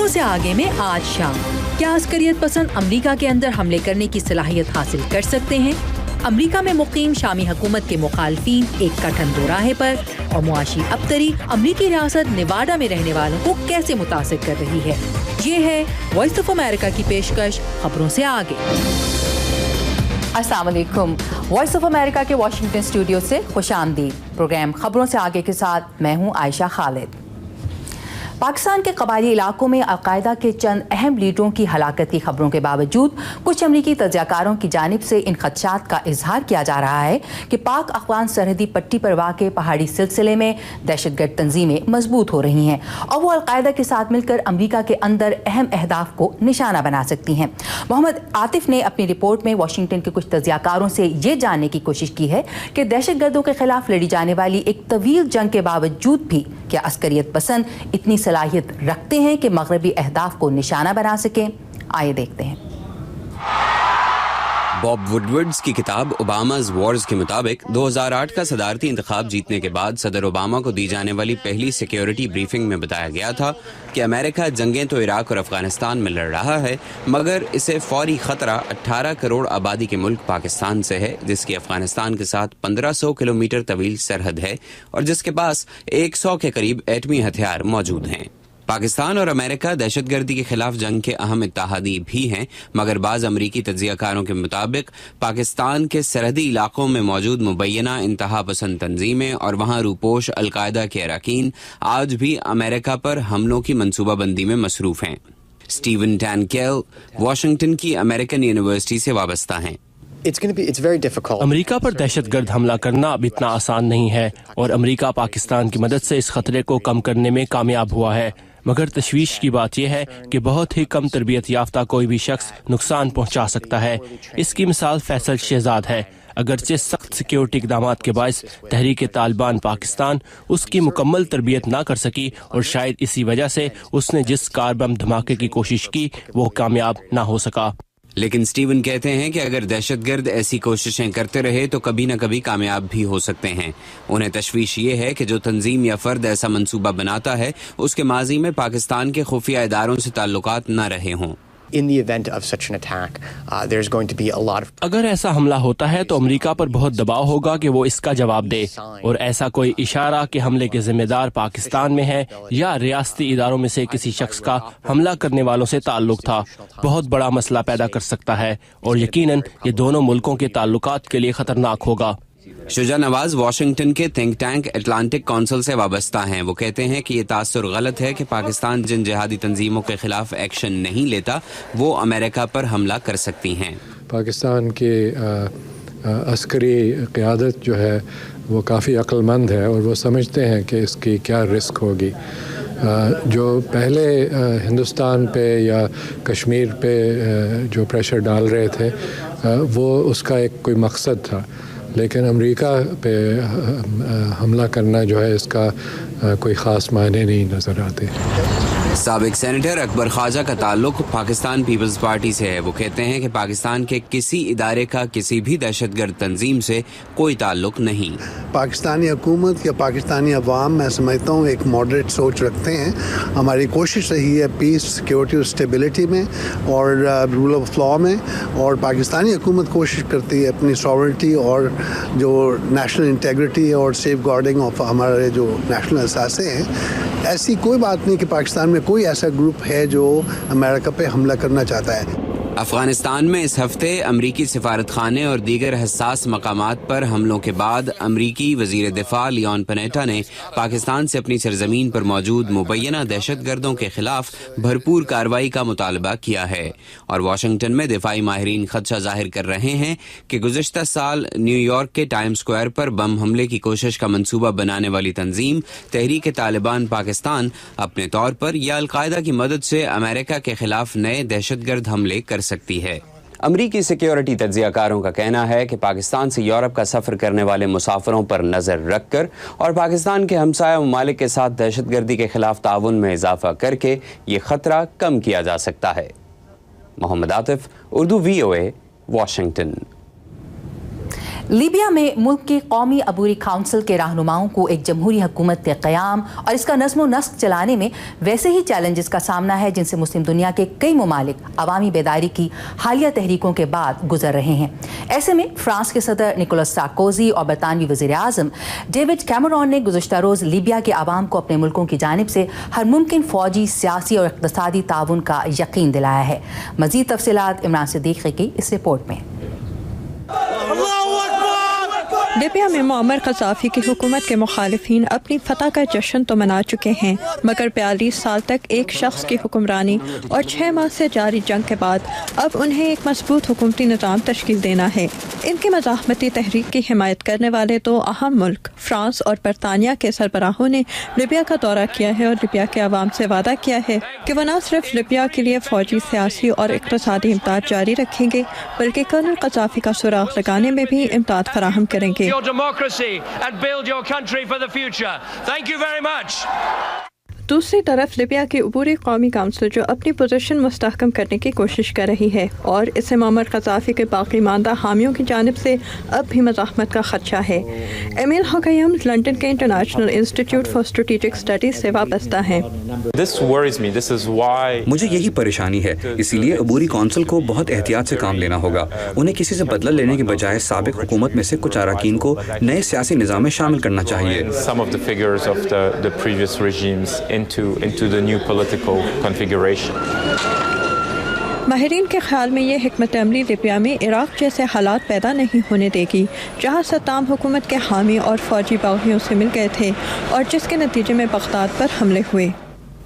खबरों से आगे में आज शाम, क्या अस्करियत पसंद अमरीका के अंदर हमले करने की सलाहियत हासिल कर सकते हैं? अमरीका में मुकीम शामी हुकूमत के मुखालफीन एक कठिन दोराहे पर, और मुआशी अबतरी अमरीकी रियासत नेवाडा में रहने वालों को कैसे मुतासिर कर रही है? ये है वॉइस ऑफ अमेरिका की पेशकश खबरों से आगे। अस्सलाम वालेकुम। वॉइस ऑफ अमेरिका के वाशिंगटन स्टूडियो से खुशामदीद। प्रोग्राम खबरों से आगे के साथ मैं हूँ आयशा खालिद। पाकिस्तान के कबायली इलाकों में अलकायदा के चंद अहम लीडरों की हलाकत की खबरों के बावजूद कुछ अमरीकी तज्ज़ियाकारों की जानिब से इन खदशात का इजहार किया जा रहा है कि पाक अफगान सरहदी पट्टी पर वाक़ पहाड़ी सिलसिले में दहशतगर्द तंजीमें मजबूत हो रही हैं और वो अलकायदा के साथ मिलकर अमरीका के अंदर अहम अहदाफ को निशाना बना सकती हैं। मोहम्मद आतिफ ने अपनी रिपोर्ट में वाशिंगटन के कुछ तज्ज़ियाकारों से ये जानने की कोशिश की है कि दहशतगर्दों के खिलाफ लड़ी जाने वाली एक तवील जंग के बावजूद भी क्या अस्करियत पसंद इतनी सलाहियत रखते हैं कि मगरबी अहदाफ को निशाना बना सकें? आइए देखते हैं। बॉब वुडवर्ड्स की किताब ओबामा's वॉर्स के मुताबिक 2008 का सदारती इंतखाब जीतने के बाद सदर ओबामा को दी जाने वाली पहली सिक्योरिटी ब्रीफिंग में बताया गया था कि अमेरिका जंगें तो इराक और अफगानिस्तान में लड़ रहा है, मगर इसे फौरी खतरा 18 करोड़ आबादी के मुल्क पाकिस्तान से है, जिसकी अफगानिस्तान के साथ 1500 किलोमीटर तवील सरहद है और जिसके पास 100 के करीब एटमी हथियार मौजूद हैं। पाकिस्तान और अमेरिका दहशतगर्दी के खिलाफ जंग के अहम इत्तेहादी भी हैं, मगर बाज़ अमरीकी तज्ज़ियाकारों के मुताबिक पाकिस्तान के सरहदी इलाकों में मौजूद मुबैना इंतहा पसंद तंजीमें और वहाँ रूपोश अलकायदा के अरकान आज भी अमेरिका पर हमलों की मनसूबाबंदी में मसरूफ़ हैं। स्टीवन टैनकेल वाशिंगटन की अमेरिकन यूनिवर्सिटी से वाबस्ता हैं। अमरीका पर दहशतगर्द हमला करना अब इतना आसान नहीं है और अमरीका पाकिस्तान की मदद से इस खतरे को कम करने में कामयाब हुआ है, मगर तशवीश की बात यह है कि बहुत ही कम तरबियत याफ्ता कोई भी शख्स नुकसान पहुंचा सकता है। इसकी मिसाल फैसल शहजाद है। अगरचे सख्त सिक्योरिटी इक़दाम के बायस तहरीक तालिबान पाकिस्तान उसकी मुकम्मल तरबियत ना कर सकी और शायद इसी वजह से उसने जिस कार बम धमाके की कोशिश की वो कामयाब ना हो सका। लेकिन स्टीवन कहते हैं कि अगर दहशतगर्द ऐसी कोशिशें करते रहे तो कभी न कभी कामयाब भी हो सकते हैं। उन्हें तशवीश ये है कि जो तंजीम या फर्द ऐसा मंसूबा बनाता है उसके माजी में पाकिस्तान के खुफिया इदारों से ताल्लुकात न रहे हों। अगर ऐसा हमला होता है तो अमेरिका पर बहुत दबाव होगा कि वो इसका जवाब दे, और ऐसा कोई इशारा कि हमले के जिम्मेदार पाकिस्तान में है या रियासती इदारों में से किसी शख्स का हमला करने वालों से ताल्लुक था बहुत बड़ा मसला पैदा कर सकता है और यकीनन ये दोनों मुल्कों के ताल्लुकात के लिए खतरनाक होगा। शुजा नवाज वाशिंगटन के थिंक टैंक अटलांटिक काउंसिल से वाबस्ता हैं। वो कहते हैं कि ये तासुर गलत है कि पाकिस्तान जिन जिहादी तंजीमों के खिलाफ एक्शन नहीं लेता वो अमेरिका पर हमला कर सकती हैं। पाकिस्तान की अस्करी क़यादत जो है वो काफ़ी अक्लमंद है और वो समझते हैं कि इसकी क्या रिस्क होगी। जो पहले हिंदुस्तान पे या कश्मीर पे जो प्रेशर डाल रहे थे वो उसका एक कोई मकसद था, लेकिन अमेरिका पे हमला करना जो है इसका कोई ख़ास मायने नहीं नज़र आते। साबिक सेनेटर अकबर ख्वाजा का ताल्लुक पाकिस्तान पीपल्स पार्टी से है। वो कहते हैं कि पाकिस्तान के किसी इदारे का किसी भी दहशतगर्द तंजीम से कोई ताल्लुक नहीं। पाकिस्तानी हुकूमत या पाकिस्तानी अवाम मैं समझता हूँ एक मॉडरेट सोच रखते हैं। हमारी कोशिश रही है पीस, सिक्योरिटी और स्टेबिलिटी में और रूल ऑफ लॉ में, और पाकिस्तानी हुकूमत कोशिश करती है अपनी सॉवरेनिटी और जो नेशनल इंटेग्रिटी और सेफ गार्डिंग ऑफ हमारे जो नेशनल असासे हैं। ऐसी कोई बात नहीं कि पाकिस्तान में कोई ऐसा ग्रुप है जो अमेरिका पे हमला करना चाहता है। अफगानिस्तान में इस हफ्ते अमरीकी सिफारत खाने और दीगर हसास मकामात पर हमलों के बाद अमरीकी वजीर दिफा लियोन पनेटा ने पाकिस्तान से अपनी सरजमीन पर मौजूद मुबैना दहशतगर्दों के खिलाफ भरपूर कार्रवाई का मुतालबा किया है। और वाशिंगटन में दिफाई माहिरीन खदशा जाहिर कर रहे हैं कि गुज़िश्ता साल न्यूयॉर्क के टाइम स्क्वायर पर बम हमले की कोशिश का मंसूबा बनाने वाली तंजीम तहरीक तालिबान पाकिस्तान अपने तौर पर या अलकायदा की मदद से अमेरिका के खिलाफ नए दहशतगर्द हमले कर सकती है। अमरीकी सिक्योरिटी तज्ज़ियाकारों का कहना है कि पाकिस्तान से यूरोप का सफ़र करने वाले मुसाफिरों पर नज़र रखकर और पाकिस्तान के हमसाया ममालिक के साथ दहशतगर्दी के खिलाफ ताउन में इजाफा करके ये खतरा कम किया जा सकता है। Mohammad Atif, Urdu VOA, Washington. Libya में मुल्क की कौमी अबूरी काउंसिल के रहनुमाओं को एक जमहूरी हुकूमत के क़याम और इसका नज़्म व नस्क चलाने में वैसे ही चैलेंजेस का सामना है जिनसे मुस्लिम दुनिया के कई ममालिक अवामी बेदारी की हालिया तहरीकों के बाद गुजर रहे हैं। ऐसे में फ्रांस के सदर निकोलस सार्कोजी और बरतानवी वज़ीर आज़म डेविड कैमरॉन ने गुज़श्ता रोज़ लीबिया के आवाम को अपने मुल्कों की जानिब से हर मुमकिन फ़ौजी, सियासी और इक़्तिसादी ताउन का यकीन दिलाया है। मज़ीद तफ़सीलात इमरान सिद्दीकी की इस रिपोर्ट में। लीबिया में मुअम्मर क़ज़ाफ़ी की हुकूमत के मुखालिफिन अपनी फतह का जश्न तो मना चुके हैं, मगर 42 साल तक एक शख्स की हुक्मरानी और 6 माह से जारी जंग के बाद अब उन्हें एक मजबूत हुकूमती निज़ाम तश्कील देना है। इनकी मज़ाहमती तहरीक की हिमायत करने वाले दो अहम मुल्क फ्रांस और बरतानिया के सरबराहों ने लीबिया का दौरा किया है और लीबिया के अवाम से वादा किया है कि वह न सिर्फ लीबिया के लिए फ़ौजी, सियासी और इक़्तिसादी इमदाद जारी रखेंगे बल्कि कर्नल क़ज़ाफ़ी का सुराग लगाने में भी इमदाद फराहम करेंगे। your democracy and build your country for the future. Thank you very much. दूसरी तरफ लीबिया की अबूरी कौमी काउंसिल जो अपनी पोजीशन मुस्तहकम करने की कोशिश कर रही है और इसे मुअम्मर क़ज़ाफ़ी के बाकी मानदा हामियों की जानिब से अब भी मज़ाहमत का खदशा है। एमिल हकैम लंदन के international institute for strategic studies से वाबस्ता हैं। मुझे यही परेशानी है, इसीलिए अबूरी काउंसिल को बहुत एहतियात से काम लेना होगा। उन्हें किसी से बदला लेने के बजाय साबिक हुकूमत में से कुछ अरकान को नए सियासी निज़ाम में शामिल करना चाहिए। into the new political configuration. माहिरीन के ख्याल में ये हिकमत अमली लीबिया में इराक जैसे हालात पैदा नहीं होने देगी जहाँ सद्दाम हुकूमत के हामी और फौजी बागियों से मिल गए थे और जिसके नतीजे में बगदाद पर हमले हुए।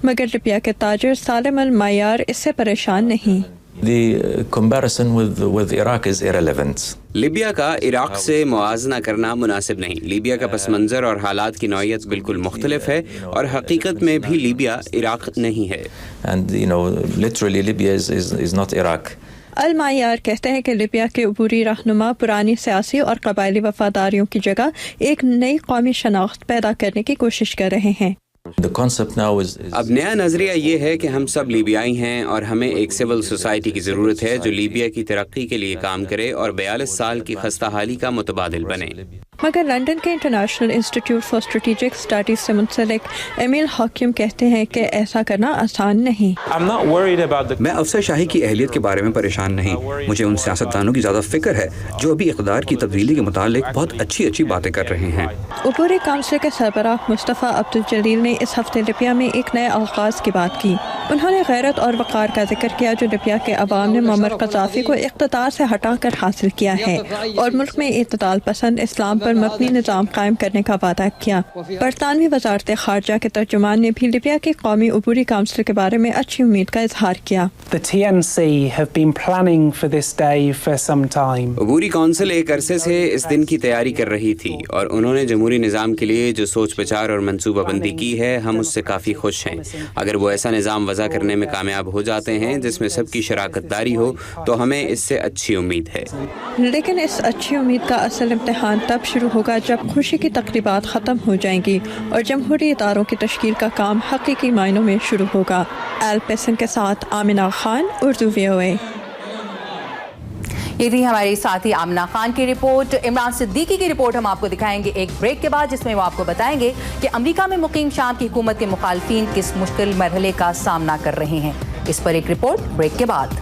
मगर लीबिया के ताजिर सालिम अल मायार इससे परेशान नहीं। The comparison with Iraq is irrelevant. Libya का इराक से मुआवजा करना मुनासिब नहीं। लीबिया का पस मंज़र और हालात की नौइयत बिल्कुल मुख्तलिफ है और हकीकत में भी लीबिया इराक नहीं है। And you know, literally Libya is not Iraq. अल मायार कहते हैं कि लीबिया के अबूरी रहनुमा पुरानी सियासी और कबायली वफादारियों की जगह एक नई कौमी शनाख्त पैदा करने की कोशिश कर रहे हैं। अब नया नजरिया ये है कि हम सब लीबियाई हैं और हमें एक सिविल सोसाइटी की ज़रूरत है जो लीबिया की तरक्की के लिए काम करे और 42 साल की खस्ताहाली का मुतबादिल बने। मगर लंदन के international institute for strategic studies से मुंसलिक एमिल हकीम कहते हैं कि ऐसा करना आसान नहीं। मैं अफसरशाही की अहलियत के बारे में परेशान नहीं। मुझे उन सियासतदानों की ज़्यादा फिक्र है जो अभी इक़्तिदार की तब्दीली के मुतालिक बहुत अच्छी बातें कर रहे हैं। अबूरी काउंसिल के सरबराह मुस्तफ़ा अब्दुल जलील ने इस हफ्ते लीबिया में एक नए आगाज़ की बात की। उन्होंने गैरत और वक़ार का जिक्र किया जो लीबिया के अवाम ने मुअम्मर क़ज़ाफ़ी को इक़्तिदार से हटाकर हासिल किया है और मुल्क में इत्तदाल पसंद इस्लाम पर मबनी निज़ाम कायम करने का वादा किया। बरतानवी वज़ारत ख़ारजा के तर्जुमान ने भी लीबिया की कौमी अबूरी काउंसिल के बारे में अच्छी उम्मीद का इजहार किया। अबूरी काउंसिल एक अरसे से इस दिन की तैयारी कर रही थी और उन्होंने जमहूरी निज़ाम के लिए जो सोच विचार और मनसूबाबंदी की है हम उससे काफ़ी खुश हैं। अगर वो ऐसा निज़ाम वज़ा करने में कामयाब हो जाते हैं जिसमें सबकी शराकतदारी हो तो हमें इससे अच्छी उम्मीद है। लेकिन इस अच्छी उम्मीद का असल इम्तिहान तब शुरू होगा जब खुशी की तकरीबात ख़त्म हो जाएंगी और जमहूरी इदारों की तश्कील का काम हकीकी मायनों में शुरू होगा। एल पेसन के साथ आमिना खान, उर्दू VOA। ये थी हमारे साथी आमिना खान की रिपोर्ट। इमरान सिद्दीकी की रिपोर्ट हम आपको दिखाएंगे एक ब्रेक के बाद, जिसमें वो आपको बताएंगे कि अमेरिका में मुकीम शाम की हुकूमत के मुखालफिन किस मुश्किल मरहले का सामना कर रहे हैं। इस पर एक रिपोर्ट ब्रेक के बाद।